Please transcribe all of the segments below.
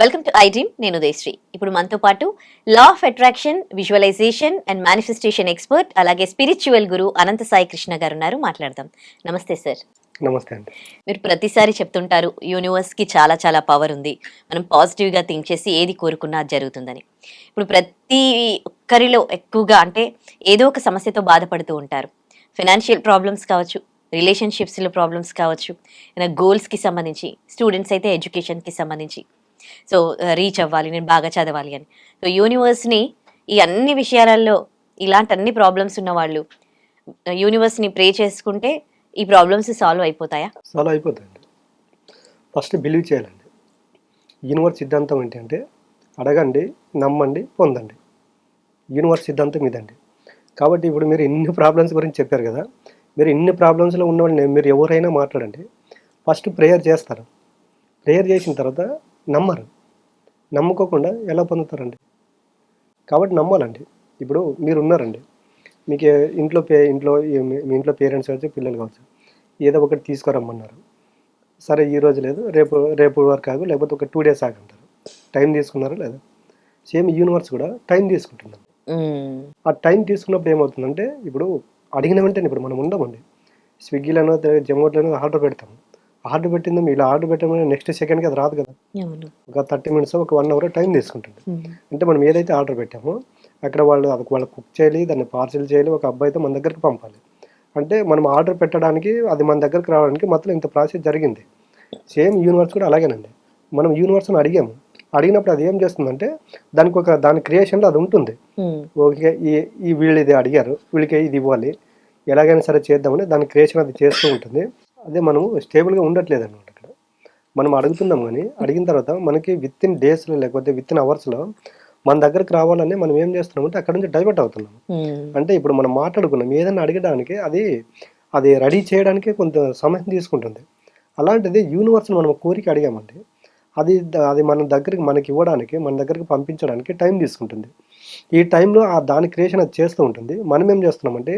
Welcome to I dream. నేను ఉదయశ్రీ. ఇప్పుడు మనతో పాటు law of attraction, visualisation and manifestation expert, అలాగే స్పిరిచువల్ గురు అనంత సాయి కృష్ణ గారు ఉన్నారు. మాట్లాడదాం. నమస్తే సార్. నమస్తే అండి. మీరు ప్రతిసారి చెప్తుంటారు యూనివర్స్ కి చాలా చాలా పవర్ ఉంది, మనం పాజిటివ్ గా థింక్ చేసి ఏది కోరుకున్నా అది జరుగుతుందని. ఇప్పుడు ప్రతి ఒక్కరిలో ఎక్కువగా అంటే ఏదో ఒక సమస్యతో బాధపడుతూ ఉంటారు. ఫైనాన్షియల్ ప్రాబ్లమ్స్ కావచ్చు, రిలేషన్షిప్స్లో ప్రాబ్లమ్స్ కావచ్చు, గోల్స్కి సంబంధించి, స్టూడెంట్స్ అయితే ఎడ్యుకేషన్కి సంబంధించి. సో రీచ్ అవ్వాలి, నేను బాగా చదవాలి అని. సో యూనివర్స్ని ఈ అన్ని విషయాలలో, ఇలాంటి అన్ని ప్రాబ్లమ్స్ ఉన్న వాళ్ళు యూనివర్స్ని ప్రే చేసుకుంటే ఈ ప్రాబ్లమ్స్ సాల్వ్ అయిపోతాయా? సాల్వ్ అయిపోతాయండి. ఫస్ట్ బిలీవ్ చేయాలండి. యూనివర్స్ సిద్ధాంతం ఏంటంటే అడగండి, నమ్మండి, పొందండి. యూనివర్స్ సిద్ధాంతం ఇదండి. కాబట్టి ఇప్పుడు మీరు ఇన్ని ప్రాబ్లమ్స్ గురించి చెప్పారు కదా, మీరు ఇన్ని ప్రాబ్లమ్స్లో ఉన్న వాళ్ళని మీరు ఎవరైనా మాట్లాడండి, ఫస్ట్ ప్రేయర్ చేస్తారు. ప్రేయర్ చేసిన తర్వాత నమ్మరు. నమ్ముకోకుండా ఎలా పొందుతారండి? కాబట్టి నమ్మాలండి. ఇప్పుడు మీరు ఉన్నారండి, మీకు మీ ఇంట్లో పేరెంట్స్ కావచ్చు, పిల్లలు కావచ్చు, ఏదో ఒకటి తీసుకురమ్మన్నారు. సరే ఈరోజు లేదు, రేపు వరకు ఆగు, లేకపోతే ఒక 2 days ఆగంటారు. టైం తీసుకున్నారా లేదా? సేమ్ యూనివర్స్ కూడా టైం తీసుకుంటున్నాం. ఆ టైం తీసుకున్నప్పుడు ఏమవుతుందంటే, ఇప్పుడు అడిగిన వెంటనే ఇప్పుడు మనం ఉండమండి, స్విగ్గీలోనో జొమాటోలోనో ఆర్డర్ పెడతాము. ఆర్డర్ పెట్టింది ఇలా ఆర్డర్ పెట్టమని నెక్స్ట్ సెకండ్కి అది రాదు కదా. ఒక 30 minutes, ఒక 1 hour టైం తీసుకుంటుంది. అంటే మనం ఏదైతే ఆర్డర్ పెట్టామో అక్కడ వాళ్ళు కుక్ చేయాలి, దాన్ని పార్సిల్ చేయాలి, ఒక అబ్బాయితో మన దగ్గరికి పంపాలి. అంటే మనం ఆర్డర్ పెట్టడానికి, అది మన దగ్గరికి రావడానికి మొత్తం ఇంత ప్రాసెస్ జరిగింది. సేమ్ యూనివర్స్ కూడా అలాగేనండి. మనం యూనివర్స్ని అడిగినప్పుడు అది ఏం చేస్తుందంటే, దాని క్రియేషన్లో అది ఉంటుంది. ఓకే, వీళ్ళు ఇది అడిగారు, వీళ్ళకి ఇది ఇవ్వాలి, ఎలాగైనా సరే చేద్దామని దాని క్రియేషన్ అది చేస్తూ ఉంటుంది. అదే మనము స్టేబుల్గా ఉండట్లేదు అనమాట. అక్కడ మనం అడుగుతున్నాం, కానీ అడిగిన తర్వాత మనకి విత్ ఇన్ డేస్లో లేకపోతే విత్ ఇన్ అవర్స్లో మన దగ్గరకు రావాలని మనం ఏం చేస్తున్నామంటే అక్కడ నుంచి డైవర్ట్ అవుతున్నాం. అంటే ఇప్పుడు మనం మాట్లాడుకున్నాం, ఏదైనా అడగడానికి అది రెడీ చేయడానికి కొంత సమయం తీసుకుంటుంది. అలాంటిది యూనివర్స్ని మనం కోరిక అడిగామంటే అది మన మనకి ఇవ్వడానికి, మన దగ్గరికి పంపించడానికి టైం తీసుకుంటుంది. ఈ టైంలో దాని క్రియేషన్ అది చేస్తూ ఉంటుంది. మనం ఏం చేస్తున్నామంటే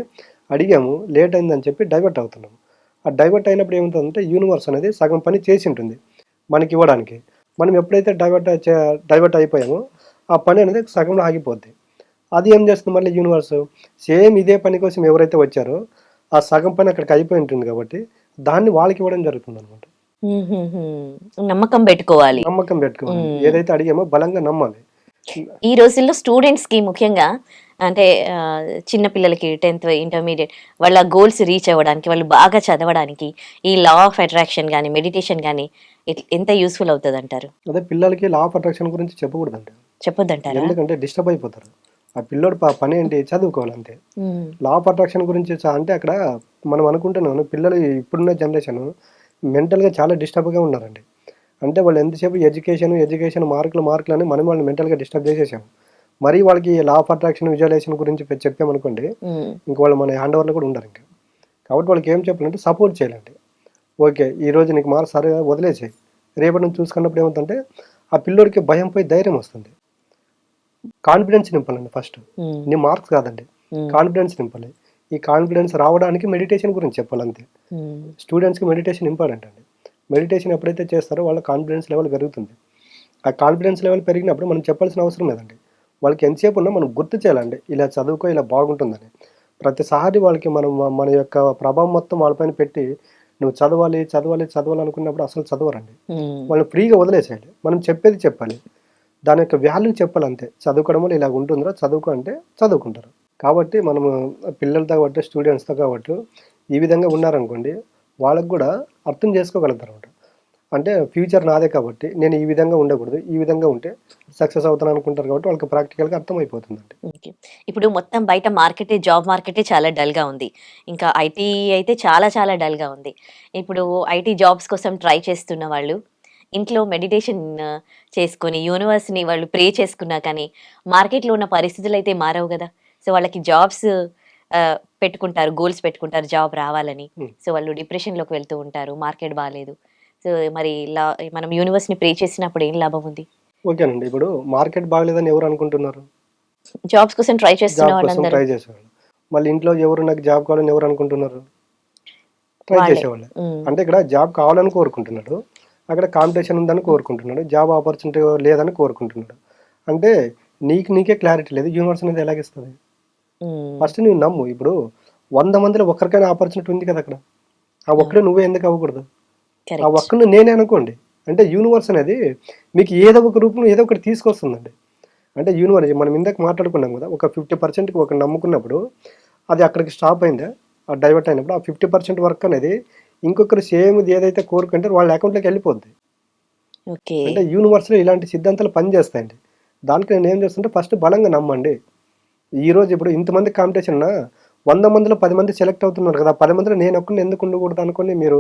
అడిగాము, లేట్ అయిందని చెప్పి డైవర్ట్ అవుతున్నాం. ఆ డైవర్ట్ అయినప్పుడు ఏమవుతుందంటే యూనివర్స్ అనేది సగం పని చేసి ఉంటుంది మనకి ఇవ్వడానికి. మనం ఎప్పుడైతే డైవర్ట్ అయిపోయామో ఆ పని అనేది సగంలో ఆగిపోద్ది. అది ఏం చేస్తుంది మళ్ళీ యూనివర్స్, సేమ్ ఇదే పని కోసం ఎవరైతే వచ్చారో ఆ సగం పని అక్కడికి అయిపోయి ఉంటుంది కాబట్టి దాన్ని వాళ్ళకి ఇవ్వడం జరుగుతుంది అనమాట. నమ్మకం పెట్టుకోవాలి. ఏదైతే అడిగామో బలంగా నమ్మాలి. ఈ రోజుల్లో స్టూడెంట్స్ కి ముఖ్యంగా అంటే చిన్న పిల్లలకి 10th ఇంటర్మీడియట్ వాళ్ళ గోల్స్ రీచ్ అవ్వడానికి, వాళ్ళు బాగా చదవడానికి ఈ లా ఆఫ్ అట్రాక్షన్ కానీ, మెడిటేషన్ కానీ ఎంత యూస్ఫుల్ అవుతుంది అంటారు? అదే పిల్లలకి లా ఆఫ్ అట్రాక్షన్ గురించి చెప్పొద్దంటారు, ఎందుకంటే డిస్టర్బ్ అయిపోతారు. ఆ పిల్లోడు పని ఏంటి, చదువుకోవాలి అంతే. లా ఆఫ్ అట్రాక్షన్ గురించి అంటే అక్కడ మనం అనుకుంటున్నాను, పిల్లలు ఇప్పుడున్న జనరేషన్ మెంటల్గా చాలా డిస్టర్బ్గా ఉన్నారండి. అంటే వాళ్ళు ఎంతసేపు ఎడ్యుకేషన్ మార్కులు అని మనం వాళ్ళని మెంటల్గా డిస్టర్బ్ చేసేసాము. మరి వాళ్ళకి లా ఆఫ్ అట్రాక్షన్, విజువలైజేషన్ గురించి చెప్పామనుకోండి, ఇంక వాళ్ళు మన హ్యాండ్ ఓవర్లో కూడా ఉండరు ఇంకా. కాబట్టి వాళ్ళకి ఏం చెప్పాలంటే సపోర్ట్ చేయాలండి. ఓకే, ఈరోజు నీకు మార్క్స్ సరే వదిలేసాయి, రేపటి నుంచి చూసుకున్నప్పుడు ఏమవుతుందంటే ఆ పిల్లోడికి భయం పోయి ధైర్యం వస్తుంది. కాన్ఫిడెన్స్ నింపాలండి ఫస్ట్. నీ మార్క్స్ కాదండి, కాన్ఫిడెన్స్ నింపాలి. ఈ కాన్ఫిడెన్స్ రావడానికి మెడిటేషన్ గురించి చెప్పాలంతే. స్టూడెంట్స్కి మెడిటేషన్ ఇంపార్టెంట్ అండి. మెడిటేషన్ ఎప్పుడైతే చేస్తారో వాళ్ళ కాన్ఫిడెన్స్ లెవెల్ పెరుగుతుంది. ఆ కాన్ఫిడెన్స్ లెవెల్ పెరిగినప్పుడు మనం చెప్పాల్సిన అవసరం లేదండి. వాళ్ళకి ఎంతసేపు ఉన్నా మనం గుర్తు చేయాలండి, ఇలా చదువుకో, ఇలా బాగుంటుందని. ప్రతిసారి వాళ్ళకి మనం మన యొక్క ప్రభావం మొత్తం వాళ్ళపైన పెట్టి నువ్వు చదవాలి అనుకున్నప్పుడు అసలు చదవరండి. వాళ్ళని ఫ్రీగా వదిలేసేయాలి. మనం చెప్పాలి, దాని యొక్క వాల్యూ చెప్పాలి అంతే. చదువుకోవడం వల్ల ఇలా ఉంటుందిరా, చదువుకో అంటే చదువుకుంటారు. కాబట్టి మనము పిల్లలతో కాబట్టి, స్టూడెంట్స్తో కాబట్టి ఈ విధంగా ఉన్నారనుకోండి, వాళ్ళకు కూడా అర్థం చేసుకోగలుగుతారు అనమాట. అంటే ఫ్యూచర్ నాదే కాబట్టి నేను ఈ విధంగా ఉండకూడదు, ఈ విధంగా ఉంటే సక్సెస్ అవుతాను అనుకుంటారు కాబట్టి వాళ్ళకి ప్రాక్టికల్గా అర్థమైపోతుందండి. ఇప్పుడు మొత్తం బయట జాబ్ మార్కెటే చాలా డల్గా ఉంది. ఇంకా ఐటీ అయితే చాలా చాలా డల్గా ఉంది. ఇప్పుడు ఐటీ జాబ్స్ కోసం ట్రై చేస్తున్న వాళ్ళు ఇంట్లో మెడిటేషన్ చేసుకొని యూనివర్స్ని వాళ్ళు ప్రే చేసుకున్నా కానీ మార్కెట్లో ఉన్న పరిస్థితులు అయితే మారవు కదా. సో వాళ్ళకి జాబ్స్ పెట్టుకుంటారు, గోల్స్ పెట్టుకుంటారు జాబ్ రావాలని. సో వాళ్ళు డిప్రెషన్లోకి వెళ్తూ ఉంటారు, మార్కెట్ బాగాలేదు. సో మరి మనం యూనివర్స్ని ప్రే చేసినప్పుడు ఏం లాభం ఉంది? ఓకేనండి, ఇప్పుడు మార్కెట్ బాగలేదని ఎవరు అనుకుంటున్నారు? జాబ్స్ కోసం ట్రై చేస్తున్న చేసేవాళ్ళు. మళ్ళీ ఇంట్లో ఎవరు నాకు జాబ్ కావాలని ఎవరు అనుకుంటున్నారు? ట్రై చేసేవాళ్ళు. అంటే ఇక్కడ జాబ్ కావాలని కోరుకుంటున్నాడు, అక్కడ కాంపిటీషన్ ఉందని కోరుకుంటున్నాడు, జాబ్ ఆపర్చునిటీ లేదని కోరుకుంటున్నాడు. అంటే నీకే క్లారిటీ లేదు, యూనివర్స్ అనేది ఎలాగిస్తుంది? ఫస్ట్ నువ్వు నమ్ము. ఇప్పుడు 100 మందిలో ఒక్కరికైనా ఆపర్చునిటీ ఉంది కదా అక్కడ, ఆ ఒక్కడే నువ్వే ఎందుకు అవ్వకూడదు? ఆ ఒక్కడిని నేనే అనుకోండి. అంటే యూనివర్స్ అనేది మీకు ఏదో ఒక రూపంలో ఏదో ఒకటి తీసుకొస్తుందండి. అంటే యూనివర్స్ మనం ఇందాక మాట్లాడుకున్నాం కదా, ఒక 50%కి ఒక నమ్ముకున్నప్పుడు అది అక్కడికి స్టాప్ అయిందా, ఆ డైవర్ట్ అయినప్పుడు ఆ 50% వర్క్ అనేది ఇంకొకరు సేమ్ ఏదైతే కోరుకుంటారో వాళ్ళ అకౌంట్లోకి వెళ్ళిపోద్ది. అంటే యూనివర్స్లో ఇలాంటి సిద్ధాంతాలు పనిచేస్తాయండి. దానికి నేను ఏం చేస్తుంటే ఫస్ట్ బలంగా నమ్మండి. ఈరోజు ఇప్పుడు ఇంతమంది కాంపిటీషన్ 100 మందిలో 10 మంది సెలెక్ట్ అవుతున్నారు కదా, 10 మందిలో నేను ఒక్కడిని ఎందుకు ఉండకూడదు అనుకుని మీరు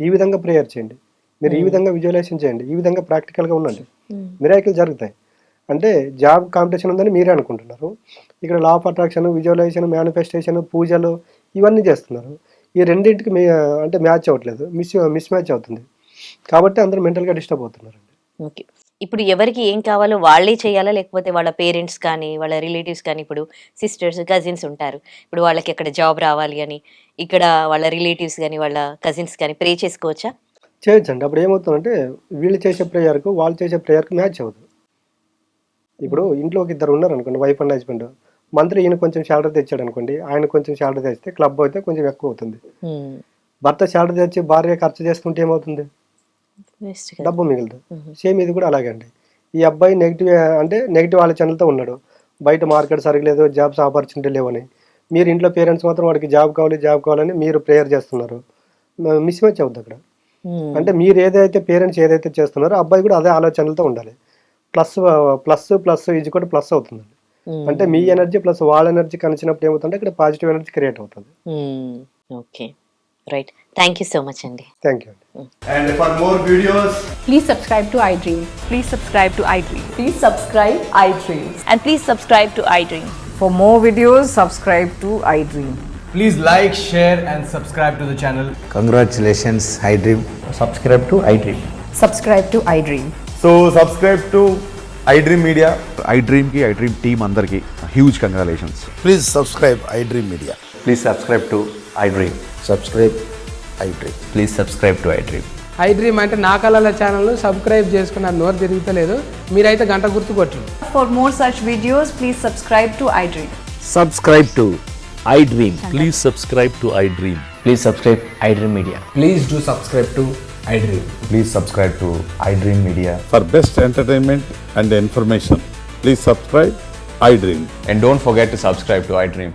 ఈ విధంగా ప్రేయర్ చేయండి, మీరు ఈ విధంగా విజువలైజేషన్ చేయండి, ఈ విధంగా ప్రాక్టికల్గా ఉండండి, మిరాకిల్ జరుగుతాయి. అంటే జాబ్ కాంపిటీషన్ ఉందని మీరే అనుకుంటున్నారు, ఇక్కడ law of attraction, visualisation, manifestation, పూజలు ఇవన్నీ చేస్తున్నారు. ఈ రెండింటికి అంటే మ్యాచ్ అవ్వట్లేదు, మిస్ మ్యాచ్ అవుతుంది. కాబట్టి అందరూ మెంటల్గా డిస్టర్బ్ అవుతున్నారండి. ఓకే. ఇప్పుడు ఎవరికి ఏం కావాలో వాళ్ళే చేయాలా? లేకపోతే వాళ్ళ పేరెంట్స్ కానీ, వాళ్ళ రిలేటివ్స్ కానీ, ఇప్పుడు సిస్టర్స్, కజిన్స్ ఉంటారు. ఇప్పుడు వాళ్ళకి అక్కడ జాబ్ రావాలి అని, ఇక్కడ వాళ్ళ రిలేటివ్స్ గాని, వాళ్ళ కజిన్స్ కానీ ప్రే చేసుకోవచ్చా? చేయొచ్చండి. అప్పుడు ఏమవుతుందంటే వీళ్ళు చేసే ప్రేయర్కు వాళ్ళు చేసే ప్రేయర్కి మ్యాచ్ అవ్వదు. ఇప్పుడు ఇంట్లో ఒక ఇద్దరు ఉన్నారనుకోండి, వైఫ్ అండ్ హస్బెండ్. మంత్లీ ఈయన కొంచెం శాలరీ తెచ్చాడు అనుకోండి, ఆయన కొంచెం శాలరీ తెస్తే క్లబ్ అయితే కొంచెం ఎక్కువ అవుతుంది. భర్త శాలరీ తెచ్చి భార్య ఖర్చు చేస్తుంటే ఏమవుతుంది? డబ్బు మిగులుతుంది. సేమ్ ఇది కూడా అలాగే అండి. ఈ అబ్బాయి నెగిటివ్ ఆలోచనలతో ఉన్నాడు, బయట మార్కెట్ సరిగలేదు, జాబ్స్ ఆపర్చునిటీ లేవని. మీరు ఇంట్లో పేరెంట్స్ మాత్రం వాడికి జాబ్ కావాలని మీరు ప్రేయర్ చేస్తున్నారు, మిస్ మ్యాచ్ అవుతుంది అక్కడ. అంటే మీరు పేరెంట్స్ ఏదైతే చేస్తున్నారో అబ్బాయి కూడా అదే ఆలోచనలతో ఉండాలి. ప్లస్ ప్లస్ ప్లస్ ఈజ్ కూడా ప్లస్ అవుతుందండి. అంటే మీ ఎనర్జీ ప్లస్ వాళ్ళ ఎనర్జీ కలిసినప్పుడు ఏమవుతుందంటే ఇక్కడ పాజిటివ్ ఎనర్జీ క్రియేట్ అవుతుంది. Okay, right. Thank you so much అండి. Thank you. And for more videos, Please subscribe to iDream. Please subscribe to iDream. Please subscribe iDream. And please subscribe to iDream. For more videos, subscribe to iDream. please like, share and subscribe to the channel. Congratulations, iDream. Subscribe to iDream. Subscribe to iDream. So subscribe to iDream Media. iDream ki iDream team అందరికి huge congratulations. Please subscribe iDream Media. Please subscribe to iDream. Subscribe iDream. Please subscribe to iDream. iDream అంటే నా కళల channel subscribe చేసుకున్న నోరు తిరుగుతలేదు, మీరైతే గంట గుర్తు కొట్టండి. For more such videos, please subscribe to iDream. Subscribe to iDream. Please subscribe to iDream. Please subscribe iDream Media. Please do subscribe to iDream. Please subscribe to iDream Media. For best entertainment and information, please subscribe iDream. And don't forget to subscribe to iDream.